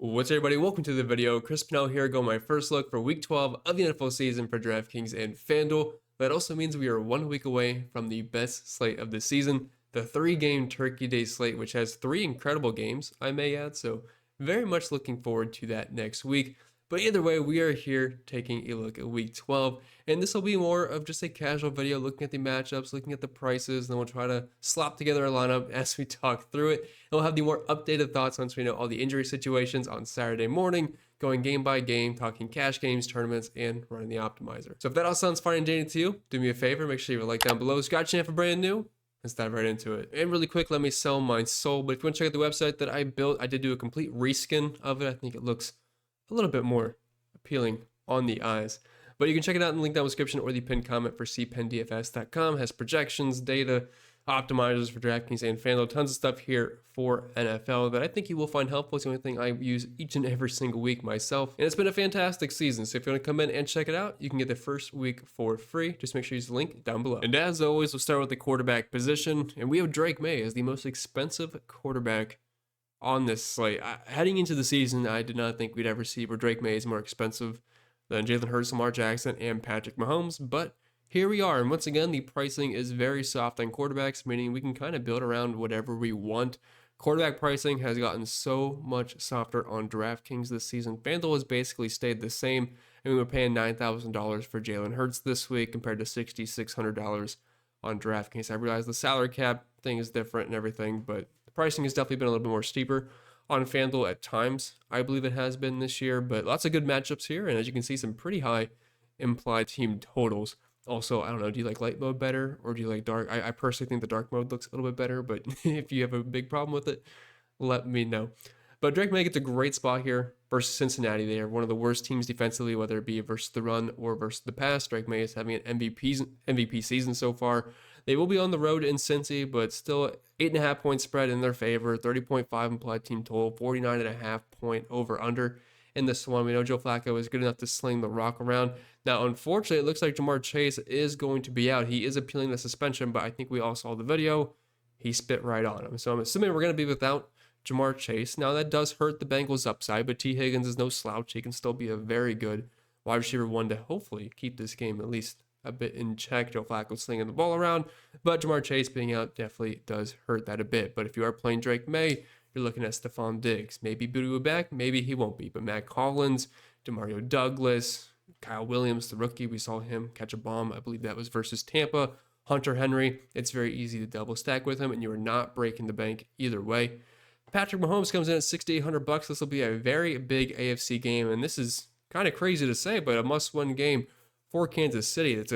What's up, everybody? Welcome to the video. Chris Pennell here, going my first look for Week 12 of the NFL season for DraftKings and FanDuel. That also means we are 1 week away from the best slate of the season, the 3-game Turkey Day slate, which has 3 incredible games, I may add. So very much looking forward to that next week. But either way, we are here taking a look at Week 12, and this will be more of just a casual video looking at the matchups, looking at the prices, and then we'll try to slop together a lineup as we talk through it. And we'll have the more updated thoughts once we know all the injury situations on Saturday morning, going game by game, talking cash games, tournaments, and running the optimizer. So if that all sounds fine and dandy to you, do me a favor, make sure you like down below. Scratch if you're brand new. Let's dive right into it. And really quick, let me sell my soul. But if you want to check out the website that I built, I did do a complete reskin of it. I think it looks a little bit more appealing on the eyes. But you can check it out in the link down in the description or the pinned comment for cpendfs.com. Has projections, data, optimizers for DraftKings and FanDuel. Tons of stuff here for NFL that I think you will find helpful. It's the only thing I use each and every single week myself. And it's been a fantastic season. So if you want to come in and check it out, you can get the first week for free. Just make sure you use the link down below. And as always, we'll start with the quarterback position. And we have Drake May as the most expensive quarterback on this slate. Heading into the season, I did not think we'd ever see where Drake May is more expensive than Jalen Hurts, Lamar Jackson, and Patrick Mahomes, but here we are. And once again, the pricing is very soft on quarterbacks, meaning we can kind of build around whatever we want. Quarterback pricing has gotten so much softer on DraftKings this season. FanDuel has basically stayed the same, and we were paying $9,000 for Jalen Hurts this week compared to $6,600 on DraftKings. I realize the salary cap thing is different and everything, but the pricing has definitely been a little bit more steeper on FanDuel at times. I believe it has been this year, but lots of good matchups here. And as you can see, some pretty high implied team totals. Also, I don't know, do you like light mode better or do you like dark? I personally think the dark mode looks a little bit better, but if you have a big problem with it, let me know. But Drake May gets a great spot here versus Cincinnati. They are one of the worst teams defensively, whether it be versus the run or versus the pass. Drake May is having an MVP season so far. They will be on the road in Cincy, but still 8.5 point spread in their favor, 30.5 implied team total, 49.5 point over under in this one. We know Joe Flacco is good enough to sling the rock around. Now, unfortunately, it looks like Jamar Chase is going to be out. He is appealing the suspension, but I think we all saw the video. He spit right on him. So I'm assuming we're going to be without Jamar Chase. Now, that does hurt the Bengals' upside, but T. Higgins is no slouch. He can still be a very good wide receiver one to hopefully keep this game at least a bit in check. Joe Flacco slinging the ball around, but Jamar Chase being out definitely does hurt that a bit. But if you are playing Drake May, you're looking at Stephon Diggs. Maybe Booty will back, maybe he won't be. But Matt Collins, Demario Douglas, Kyle Williams, the rookie, we saw him catch a bomb. I believe that was versus Tampa. Hunter Henry, it's very easy to double stack with him, and you are not breaking the bank either way. Patrick Mahomes comes in at $6,800. This will be a very big AFC game, and this is kind of crazy to say, but a must-win game for Kansas City. It's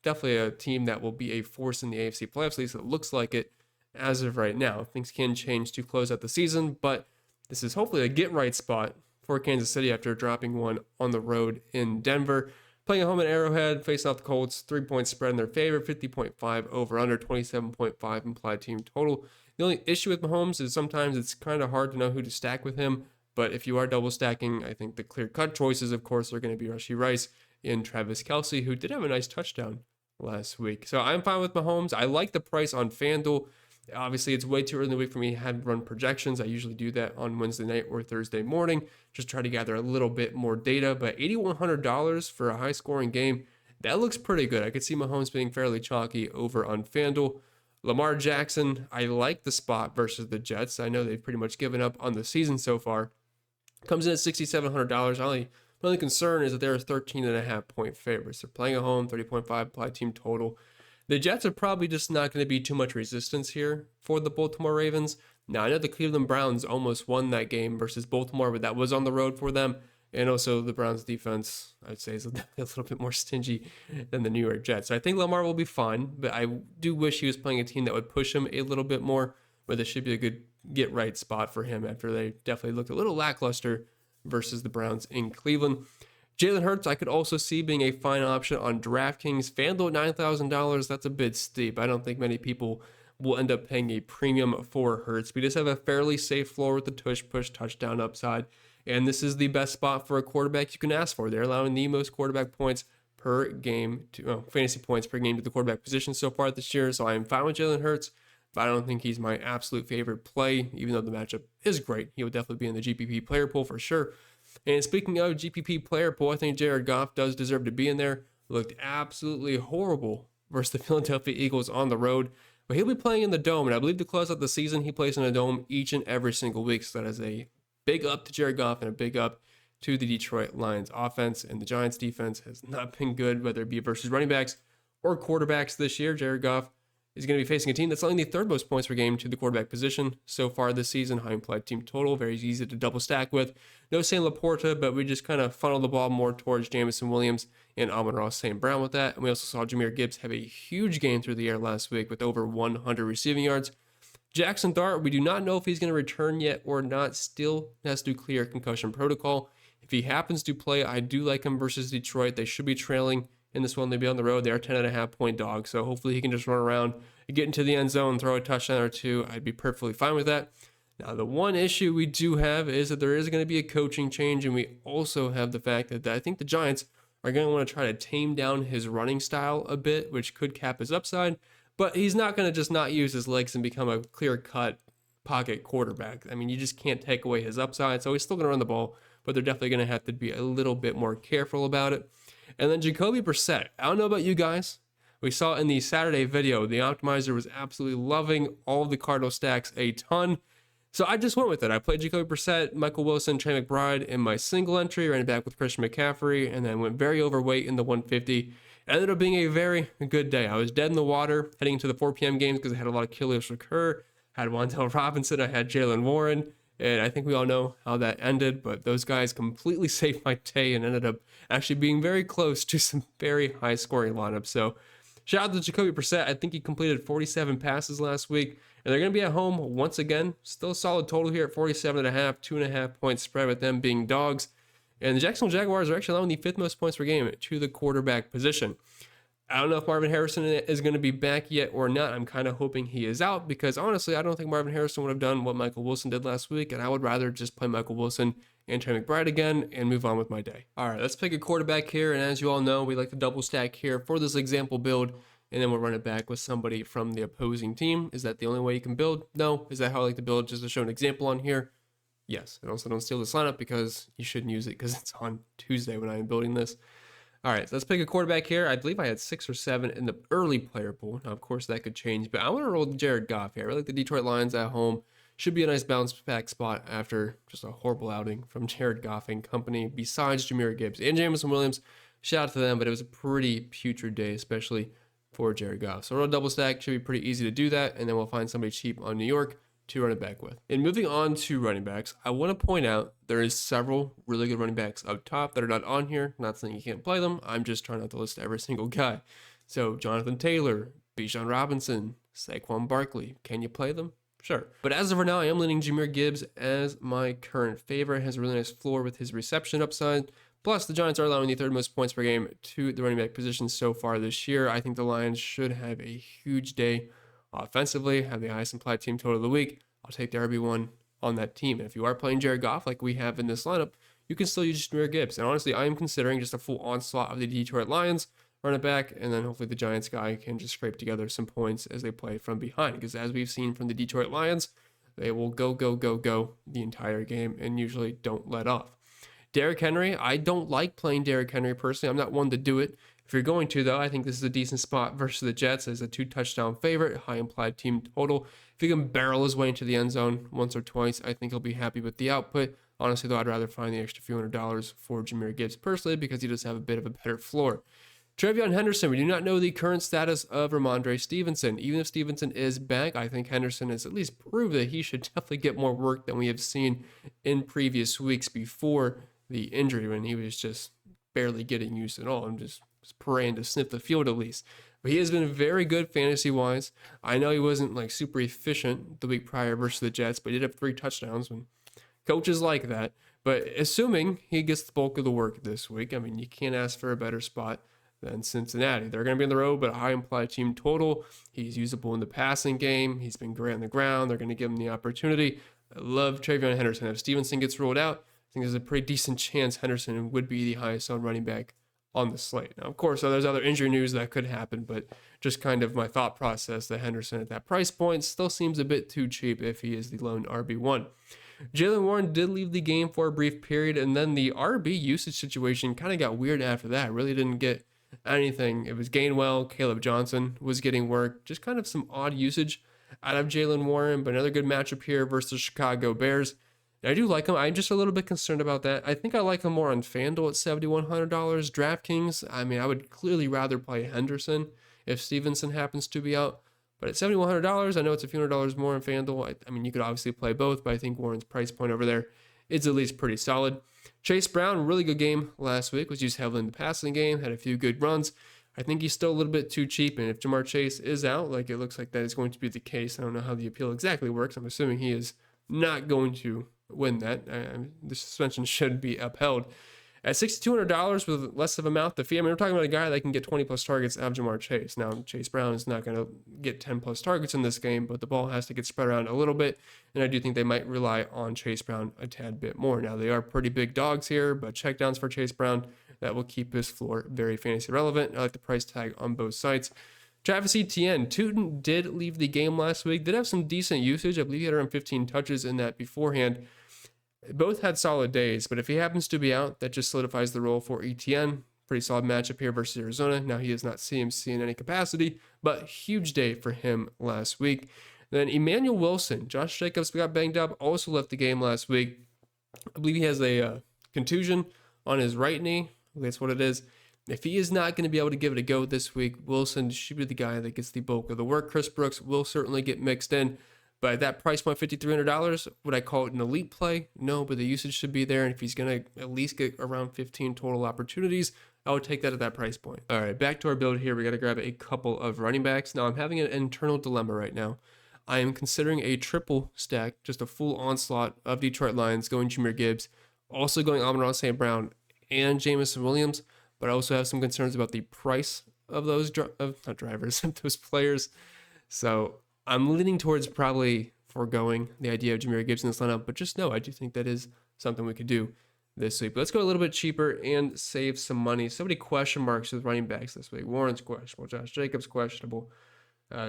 definitely a team that will be a force in the AFC playoffs. At least it looks like it as of right now. Things can change to close out the season, but this is hopefully a get-right spot for Kansas City after dropping one on the road in Denver. Playing at home at Arrowhead, facing off the Colts, 3-point spread in their favor, 50.5 over under, 27.5 implied team total. The only issue with Mahomes is sometimes it's kind of hard to know who to stack with him, but if you are double stacking, I think the clear-cut choices, of course, are going to be Rashee Rice and Travis Kelce, who did have a nice touchdown last week. So I'm fine with Mahomes. I like the price on FanDuel. Obviously, it's way too early in the week for me to have run projections. I usually do that on Wednesday night or Thursday morning, just try to gather a little bit more data. But $8,100 for a high-scoring game, that looks pretty good. I could see Mahomes being fairly chalky over on FanDuel. Lamar Jackson, I like the spot versus the Jets. I know they've pretty much given up on the season so far. Comes in at $6,700. My only concern is that they're a 13.5 point favorites. They're playing at home, 30.5 applied team total. The Jets are probably just not going to be too much resistance here for the Baltimore Ravens. Now, I know the Cleveland Browns almost won that game versus Baltimore, but that was on the road for them. And also the Browns defense, I'd say, is a little bit more stingy than the New York Jets. So I think Lamar will be fine, but I do wish he was playing a team that would push him a little bit more, but this should be a good get-right spot for him after they definitely looked a little lackluster versus the Browns in Cleveland. Jalen Hurts, I could also see being a fine option on DraftKings. FanDuel at $9,000, that's a bit steep. I don't think many people will end up paying a premium for Hurts. We just have a fairly safe floor with the tush-push touchdown upside, and this is the best spot for a quarterback you can ask for. They're allowing the most quarterback points per game, fantasy points per game to the quarterback position so far this year, so I am fine with Jalen Hurts. but I don't think he's my absolute favorite play, even though the matchup is great. He would definitely be in the GPP player pool for sure. And speaking of GPP player pool, I think Jared Goff does deserve to be in there. Looked absolutely horrible versus the Philadelphia Eagles on the road. But he'll be playing in the Dome, and I believe to close out the season, he plays in the Dome each and every single week. So that is a big up to Jared Goff and a big up to the Detroit Lions offense. And the Giants defense has not been good, whether it be versus running backs or quarterbacks this year. Jared Goff is going to be facing a team that's only the third most points per game to the quarterback position so far this season. High implied team total, very easy to double stack with. No Sam Laporta, but we just kind of funnel the ball more towards Jamison Williams and Amon-Ra St. Brown with that. And we also saw Jahmyr Gibbs have a huge game through the air last week with over 100 receiving yards. Jackson Dart, we do not know if he's going to return yet or not. Still has to clear concussion protocol. If he happens to play, I do like him versus Detroit. They should be trailing in this one. They'll be on the road. They are 10.5 point dogs. So hopefully he can just run around, get into the end zone, throw a touchdown or two. I'd be perfectly fine with that. Now, the one issue we do have is that there is going to be a coaching change. And we also have the fact that I think the Giants are going to want to try to tame down his running style a bit, which could cap his upside. But he's not going to just not use his legs and become a clear-cut pocket quarterback. I mean, you just can't take away his upside. So he's still going to run the ball, but they're definitely going to have to be a little bit more careful about it. And then Jacoby Brissett. I don't know about you guys. We saw in the Saturday video, the optimizer was absolutely loving all of the Cardinal stacks a ton. So I just went with it. I played Jacoby Brissett, Michael Wilson, Trey McBride in my single entry, ran it back with Christian McCaffrey, and then went very overweight in the 150. It ended up being a very good day. I was dead in the water heading into the 4 p.m. games because I had a lot of Kilios recur. I had Wan'Dale Robinson, I had Jalen Warren, and I think we all know how that ended, but those guys completely saved my day and ended up actually being very close to some very high scoring lineups. So shout out to Jacoby Brissett. I think he completed 47 passes last week, and they're going to be at home once again. Still a solid total here at 47.5, 2.5 point spread with them being dogs. And the Jacksonville Jaguars are actually allowing the 5th most points per game to the quarterback position. I don't know if Marvin Harrison is going to be back yet or not. I'm kind of hoping he is out because honestly, I don't think Marvin Harrison would have done what Michael Wilson did last week, and I would rather just play Michael Wilson and Trey McBride again and move on with my day. All right, let's pick a quarterback here, and as you all know, we like to double stack here for this example build, and then we'll run it back with somebody from the opposing team. Is that the only way you can build? No. Is that how I like to build, just to show an example on here? Yes. And also don't steal this lineup because you shouldn't use it because it's on Tuesday when I'm building this. All right, so let's pick a quarterback here. I believe I had 6 or 7 in the early player pool. Now, of course, that could change, but I want to roll Jared Goff here. I like the Detroit Lions at home. Should be a nice bounce back spot after just a horrible outing from Jared Goff and company, besides Jahmyr Gibbs and Jamison Williams. Shout out to them, but it was a pretty putrid day, especially for Jared Goff. So roll double stack, should be pretty easy to do that, and then we'll find somebody cheap on New York to run it back with. And moving on to running backs, I want to point out there is several really good running backs up top that are not on here. Not saying you can't play them. I'm just trying not to list every single guy. So Jonathan Taylor, Bijan Robinson, Saquon Barkley. Can you play them? Sure. But as of right now, I am leaning Jahmyr Gibbs as my current favorite. Has a really nice floor with his reception upside. Plus, the Giants are allowing the 3rd most points per game to the running back position so far this year. I think the Lions should have a huge day offensively, have the highest implied team total of the week. I'll take the RB1 on that team. And if you are playing Jared Goff like we have in this lineup, you can still use Jahmyr Gibbs. And honestly, I am considering just a full onslaught of the Detroit Lions, run it back, and then hopefully the Giants guy can just scrape together some points as they play from behind. Because as we've seen from the Detroit Lions, they will go the entire game and usually don't let off. Derrick Henry, I don't like playing Derrick Henry personally. I'm not one to do it. If you're going to, though, I think this is a decent spot versus the Jets as a 2-touchdown favorite, high implied team total. If he can barrel his way into the end zone once or twice, I think he'll be happy with the output. Honestly, though, I'd rather find the extra few $100 for Jahmyr Gibbs personally because he does have a bit of a better floor. Trevion Henderson, we do not know the current status of Ramondre Stevenson. Even if Stevenson is back, I think Henderson has at least proved that he should definitely get more work than we have seen in previous weeks before the injury when he was just barely getting used at all. I'm just praying to sniff the field at least. But he has been very good fantasy-wise. I know he wasn't like super efficient the week prior versus the Jets, but he did have 3 touchdowns when coaches like that. But assuming he gets the bulk of the work this week, I mean, you can't ask for a better spot than Cincinnati. They're going to be on the road, but a high implied team total. He's usable in the passing game. He's been great on the ground. They're going to give him the opportunity. I love Trevion Henderson. If Stevenson gets rolled out, I think there's a pretty decent chance Henderson would be the highest owned running back on the slate. Now, of course, there's other injury news that could happen, but just kind of my thought process that Henderson at that price point still seems a bit too cheap if he is the lone RB1. Jalen Warren did leave the game for a brief period, and then the RB usage situation kind of got weird after that. Really didn't get anything. It was Gainwell, Caleb Johnson was getting work, just kind of some odd usage out of Jalen Warren, but another good matchup here versus the Chicago Bears. And I do like him. I'm just a little bit concerned about that. I think I like him more on FanDuel at $7,100. DraftKings, I mean, I would clearly rather play Henderson if Stevenson happens to be out. But at $7,100, I know it's a few $100 more on FanDuel. I mean, you could obviously play both, but I think Warren's price point over there is at least pretty solid. Chase Brown, really good game last week, was used heavily in the passing game, had a few good runs. I think he's still a little bit too cheap, and if Jamar Chase is out, like it looks like that is going to be the case, I don't know how the appeal exactly works. I'm assuming he is not going to win that. The suspension should be upheld. At $6,200 with less of a mouth to feed, I mean, we're talking about a guy that can get 20 plus targets out of Jamar Chase. Now, Chase Brown is not going to get 10 plus targets in this game, but the ball has to get spread around a little bit, and I do think they might rely on Chase Brown a tad bit more. Now, they are pretty big dogs here, but checkdowns for Chase Brown, that will keep his floor very fantasy relevant. I like the price tag on both sides. Travis Etienne, Tootin did leave the game last week, did have some decent usage. I believe he had around 15 touches in that beforehand. Both had solid days, but if he happens to be out, that just solidifies the role for Etienne. Pretty solid matchup here versus Arizona. Now he is not CMC in any capacity, but huge day for him last week. Then Emmanuel Wilson, Josh Jacobs got banged up, also left the game last week. I believe he has a contusion on his right knee. That's what it is. If he is not going to be able to give it a go this week, Wilson should be the guy that gets the bulk of the work. Chris Brooks will certainly get mixed in. But at that price point, $5,300, would I call it an elite play? No, but the usage should be there. And if he's going to at least get around 15 total opportunities, I would take that at that price point. All right, back to our build here. We got to grab a couple of running backs. Now, I'm having an internal dilemma right now. I am considering a triple stack, just a full onslaught of Detroit Lions, going Jahmyr Gibbs, also going Amon-Ra St. Brown and Jameson Williams. But I also have some concerns about the price of those those players. So I'm leaning towards probably foregoing the idea of Jahmyr Gibbs in this lineup, but just know I do think that is something we could do this week. But let's go a little bit cheaper and save some money. So many question marks with running backs this week. Warren's questionable, Josh Jacobs questionable,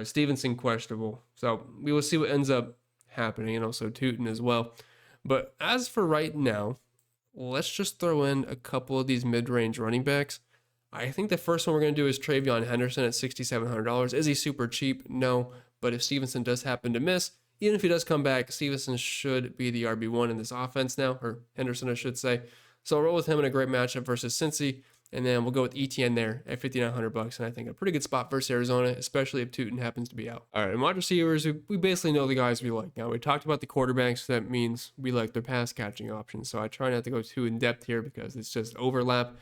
Stevenson questionable. So we will see what ends up happening, and also Tootin as well. But as for right now, let's just throw in a couple of these mid-range running backs. I think the first one we're going to do is Travion Henderson at $6,700. Is he super cheap? No. But if Stevenson does happen to miss, even if he does come back, Stevenson should be the RB1 in this offense now, or Henderson, I should say. So I'll roll with him in a great matchup versus Cincy, and then we'll go with ETN there at $5,900, and I think a pretty good spot versus Arizona, especially if Tootin happens to be out. All right, and wide receivers, we basically know the guys we like. Now, we talked about the quarterbacks, so that means we like their pass catching options. So I try not to go too in depth here because it's just overlap,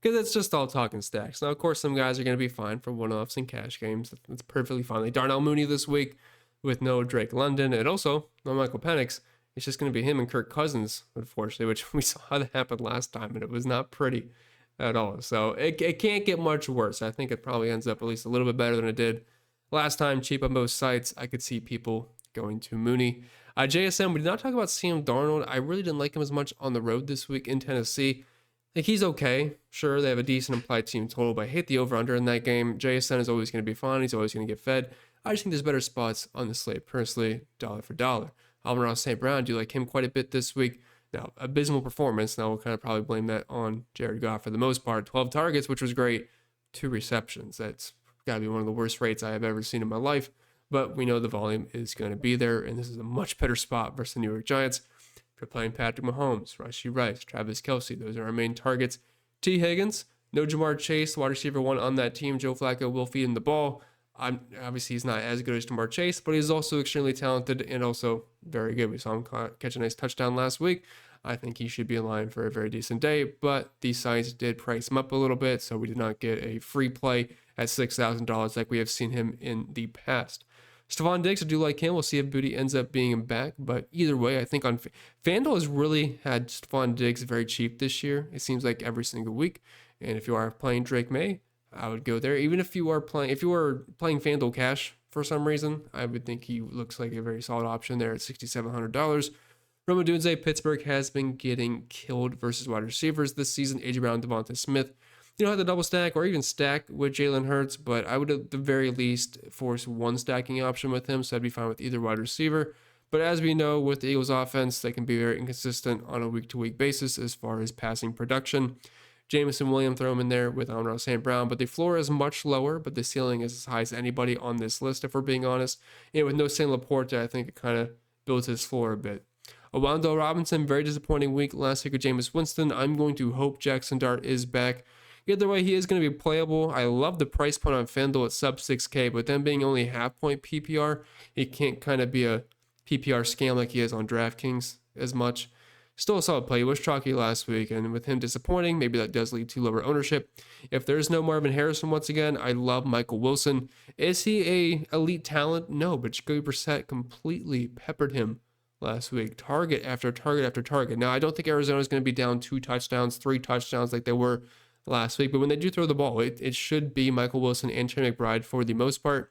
because it's just all talking stacks. Now, of course, some guys are going to be fine for one-offs and cash games. That's perfectly fine. Like Darnell Mooney this week with no Drake London, and also no Michael Penix. It's just going to be him and Kirk Cousins, unfortunately, which we saw that happen last time, and it was not pretty at all. So it can't get much worse. I think it probably ends up at least a little bit better than it did last time. Cheap on both sites. I could see people going to Mooney. JSM, we did not talk about Sam Darnold. I really didn't like him as much on the road this week in Tennessee. Like, he's okay. Sure, they have a decent implied team total, but I hate the over-under in that game. JSN is always going to be fine. He's always going to get fed. I just think there's better spots on the slate, personally, dollar for dollar. Amon-Ra St. Brown, do you like him quite a bit this week? Now, abysmal performance. Now, we'll kind of probably blame that on Jared Goff for the most part. 12 targets, which was great. 2 receptions. That's got to be one of the worst rates I have ever seen in my life. But we know the volume is going to be there, and this is a much better spot versus the New York Giants. If you're playing Patrick Mahomes, Rashee Rice, Travis Kelce, those are our main targets. T. Higgins, no Jamar Chase, wide receiver 1 on that team. Joe Flacco will feed him the ball. Obviously, he's not as good as Jamar Chase, but he's also extremely talented and also very good. We saw him catch a nice touchdown last week. I think he should be in line for a very decent day, but these sites did price him up a little bit, so we did not get a free play at $6,000 like we have seen him in the past. Stephon Diggs, I do like him. We'll see if Booty ends up being back. But either way, I think on FanDuel has really had Stephon Diggs very cheap this year. It seems like every single week. And if you are playing Drake May, I would go there. Even if you are playing FanDuel Cash for some reason, I would think he looks like a very solid option there at $6,700. Rome Odunze, Pittsburgh has been getting killed versus wide receivers this season. A.J. Brown, Devonta Smith. you don't have to double stack or even stack with Jalen Hurts, but I would at the very least force one stacking option with him, so I'd be fine with either wide receiver. But as we know, with the Eagles offense, they can be very inconsistent on a week-to-week basis as far as passing production. Jameson Williams, throw him in there with Amon-Ra St. Brown, but the floor is much lower, but the ceiling is as high as anybody on this list, if we're being honest. And with no Sam Laporta, I think it kind of builds his floor a bit. Wandale Robinson, very disappointing week last week with Jameis Winston. I'm going to hope Jackson Dart is back. Either way, he is going to be playable. I love the price point on FanDuel at sub 6K, but then being only half point PPR, he can't kind of be a PPR scam like he is on DraftKings as much. Still a solid play. He was chalky last week, and with him disappointing, maybe that does lead to lower ownership. If there's no Marvin Harrison once again, I love Michael Wilson. Is he a elite talent? No, but Jacoby Brissett completely peppered him last week. Target after target after target. Now, I don't think Arizona is going to be down 2 touchdowns, 3 touchdowns like they were last week, but when they do throw the ball, it should be Michael Wilson and Trey McBride for the most part.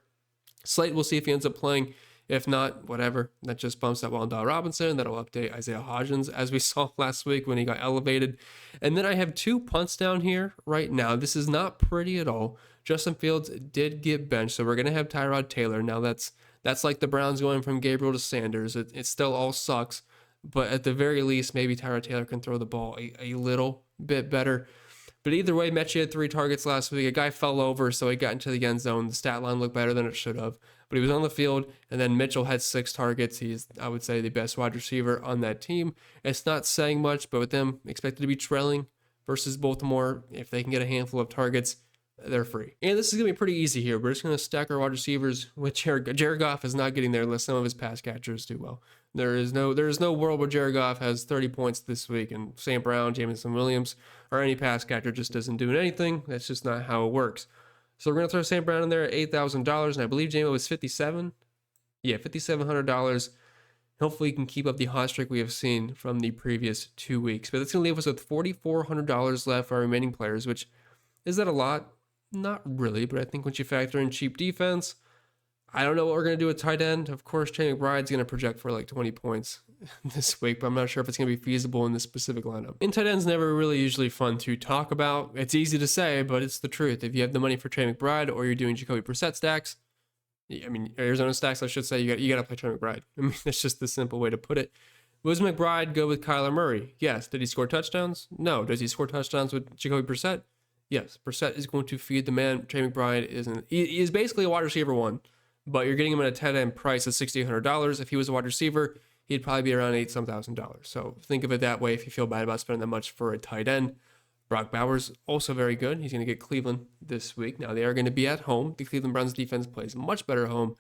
Slate, we'll see if he ends up playing. If not, whatever. That just bumps that Wandale Robinson. That'll update Isaiah Hodgins, as we saw last week when he got elevated. And then I have 2 punts down here right now. This is not pretty at all. Justin Fields did get benched, so we're going to have Tyrod Taylor. Now, that's like the Browns going from Gabriel to Sanders. It still all sucks, but at the very least, maybe Tyrod Taylor can throw the ball a little bit better. But either way, Mechie had 3 targets last week. A guy fell over, so he got into the end zone. The stat line looked better than it should have. But he was on the field, and then Mitchell had 6 targets. He's, I would say, the best wide receiver on that team. It's not saying much, but with them expected to be trailing versus Baltimore, if they can get a handful of targets, they're free. And this is going to be pretty easy here. We're just going to stack our wide receivers with Jared Goff is not getting there unless some of his pass catchers do well. There is no world where Jared Goff has 30 points this week and St. Brown, Jameson Williams, or any pass catcher just isn't doing anything. That's just not how it works. So we're going to throw St. Brown in there at $8,000, and I believe JMO was $5,700. Yeah, $5,700. Hopefully he can keep up the hot streak we have seen from the previous 2 weeks. But that's going to leave us with $4,400 left for our remaining players, which, is that a lot? Not really, but I think once you factor in cheap defense, I don't know what we're going to do with tight end. Of course, Trey McBride's going to project for like 20 points this week, but I'm not sure if it's going to be feasible in this specific lineup. And tight end's never really usually fun to talk about. It's easy to say, but it's the truth. If you have the money for Trey McBride or you're doing Jacoby Brissett stacks, I mean, Arizona stacks, I should say, you got to play Trey McBride. I mean, that's just the simple way to put it. Was McBride go with Kyler Murray? Yes. Did he score touchdowns? No. Does he score touchdowns with Jacoby Brissett? Yes. Brissett is going to feed the man. Trey McBride he is basically a wide receiver 1. But you're getting him at a tight end price of $6,800. If he was a wide receiver, he'd probably be around $8,000. So think of it that way if you feel bad about spending that much for a tight end. Brock Bowers, also very good. He's going to get Cleveland this week. Now, they are going to be at home. The Cleveland Browns defense plays much better at home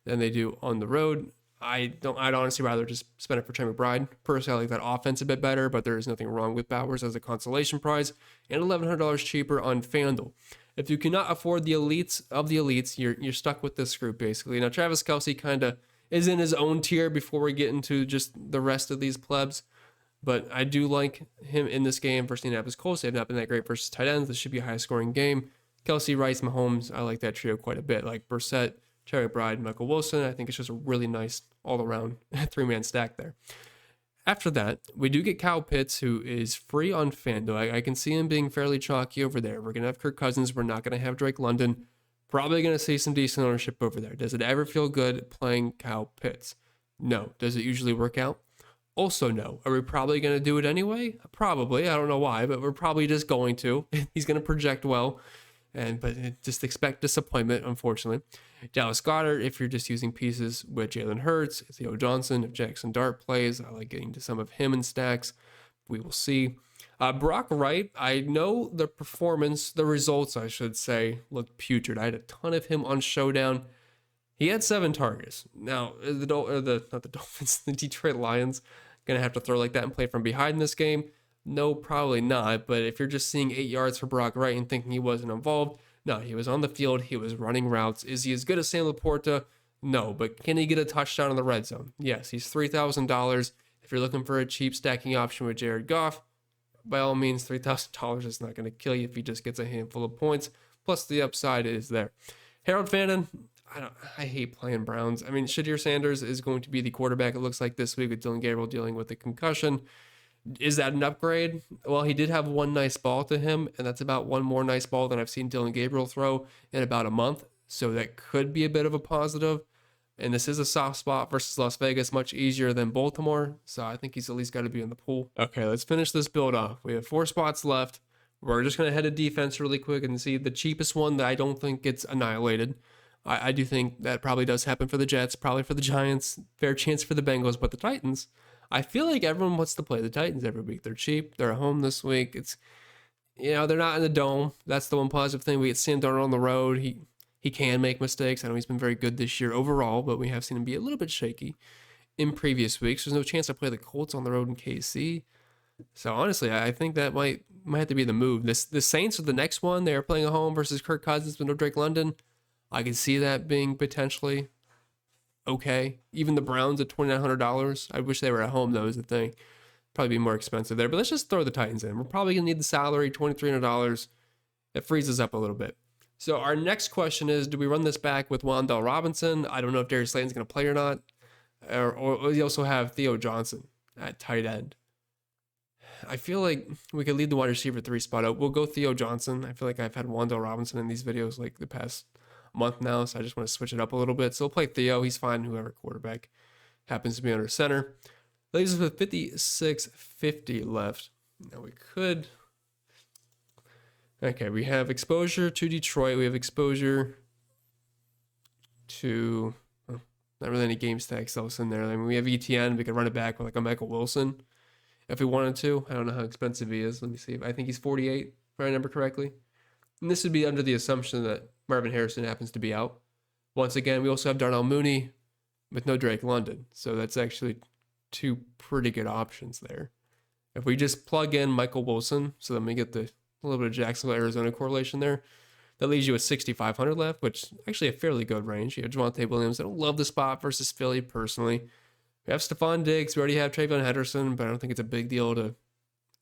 than they do on the road. I'd honestly rather just spend it for Trey McBride. Personally, I like that offense a bit better, but there is nothing wrong with Bowers as a consolation prize, and $1,100 cheaper on FanDuel. If you cannot afford the elites of the elites, you're stuck with this group, basically. Now, Travis Kelce kind of is in his own tier before we get into just the rest of these plebs, but I do like him in this game versus Indianapolis Colts. They've not been that great versus tight ends. This should be a high-scoring game. Kelce, Rice, Mahomes, I like that trio quite a bit. Like Brissett, Trey McBride, Michael Wilson. I think it's just a really nice all-around 3-man stack there. After that, we do get Kyle Pitts, who is free on FanDuel. I can see him being fairly chalky over there. We're going to have Kirk Cousins. We're not going to have Drake London. Probably going to see some decent ownership over there. Does it ever feel good playing Kyle Pitts? No. Does it usually work out? Also, no. Are we probably going to do it anyway? Probably. I don't know why, but we're probably just going to. He's going to project well. But just expect disappointment, unfortunately. Dallas Goedert, if you're just using pieces with Jalen Hurts, Theo Johnson, if Jackson Dart plays, I like getting to some of him in stacks. We will see. Brock Wright, I know the results, I should say, looked putrid. I had a ton of him on Showdown. He had 7 targets. Now, not the Dolphins, the Detroit Lions, going to have to throw like that and play from behind this game. No, probably not. But if you're just seeing 8 yards for Brock Wright and thinking he wasn't involved, no, he was on the field. He was running routes. Is he as good as Sam Laporta? No. But can he get a touchdown in the red zone? Yes. He's $3,000. If you're looking for a cheap stacking option with Jared Goff, by all means, $3,000 is not going to kill you if he just gets a handful of points. Plus, the upside is there. Harold Fannin, I hate playing Browns. I mean, Shadir Sanders is going to be the quarterback, it looks like, this week with Dylan Gabriel dealing with a concussion. Is that an upgrade? Well, he did have one nice ball to him, and that's about one more nice ball than I've seen Dylan Gabriel throw in about a month. So that could be a bit of a positive. And this is a soft spot versus Las Vegas, much easier than Baltimore. So I think he's at least got to be in the pool. Okay, let's finish this build off. We have 4 spots left. We're just going to head to defense really quick and see the cheapest one that I don't think gets annihilated. I do think that probably does happen for the Jets, probably for the Giants, fair chance for the Bengals, but the Titans, I feel like everyone wants to play the Titans every week. They're cheap. They're at home this week. It's, they're not in the dome. That's the one positive thing. We get Sam Darnold on the road. He can make mistakes. I know he's been very good this year overall, but we have seen him be a little bit shaky in previous weeks. There's no chance to play the Colts on the road in KC. So honestly, I think that might have to be the move. The Saints are the next one. They are playing at home versus Kirk Cousins, but no Drake London. I can see that being potentially okay. Even the Browns at $2,900. I wish they were at home, though, is the thing. Probably be more expensive there. But let's just throw the Titans in. We're probably going to need the salary, $2,300. It freezes up a little bit. So our next question is, do we run this back with Wan'Dale Robinson? I don't know if Darius Slayton's going to play or not. Or we also have Theo Johnson at tight end. I feel like we could leave the wide receiver 3 spot out. We'll go Theo Johnson. I feel like I've had Wan'Dale Robinson in these videos like the past month now, so I just want to switch it up a little bit. So we'll play Theo. He's fine, whoever quarterback happens to be under center. Leaves us with 56.50 left. Now we could... Okay, we have exposure to Detroit. We have exposure to... not really any game stacks else in there. I mean, we have ETN. We could run it back with like a Michael Wilson if we wanted to. I don't know how expensive he is. Let me see. I think he's 48, if I remember correctly. And this would be under the assumption that Marvin Harrison happens to be out. Once again, we also have Darnell Mooney with no Drake London. So that's actually 2 pretty good options there. If we just plug in Michael Wilson, so then we get a little bit of Jacksonville, Arizona correlation there, that leaves you with 6,500 left, which is actually a fairly good range. You have Javonte Williams. I don't love the spot versus Philly personally. We have Stephon Diggs. We already have Travion Henderson, but I don't think it's a big deal to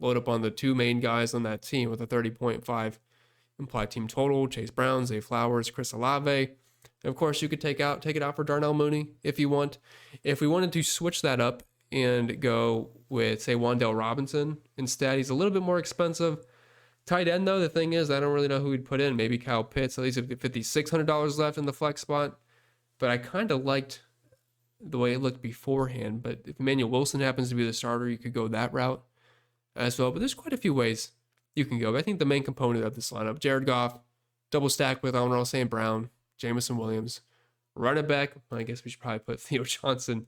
load up on the 2 main guys on that team with a 30.5 implied team total. Chase Brown, Zay Flowers, Chris Olave. And of course, you could take it out for Darnell Mooney if you want. If we wanted to switch that up and go with, say, Wan'Dale Robinson instead, he's a little bit more expensive. Tight end, though, the thing is, I don't really know who we'd put in. Maybe Kyle Pitts. At least $5,600 left in the flex spot. But I kind of liked the way it looked beforehand. But if Emmanuel Wilson happens to be the starter, you could go that route as well. But there's quite a few ways you can go. But I think the main component of this lineup, Jared Goff, double stack with Amon-Ra St. Brown, Jameson Williams, run it back. I guess we should probably put Theo Johnson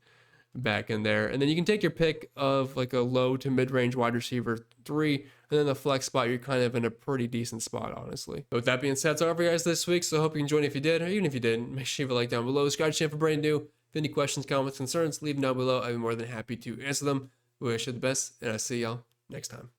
back in there. And then you can take your pick of like a low to mid-range wide receiver 3. And then the flex spot, you're kind of in a pretty decent spot, honestly. But with that being said, that's all for you guys this week. So I hope you enjoyed. If you did, or even if you didn't, make sure you leave a like down below. Subscribe to the channel for brand new. If you have any questions, comments, concerns, leave them down below. I'd be more than happy to answer them. We wish you the best, and I'll see y'all next time.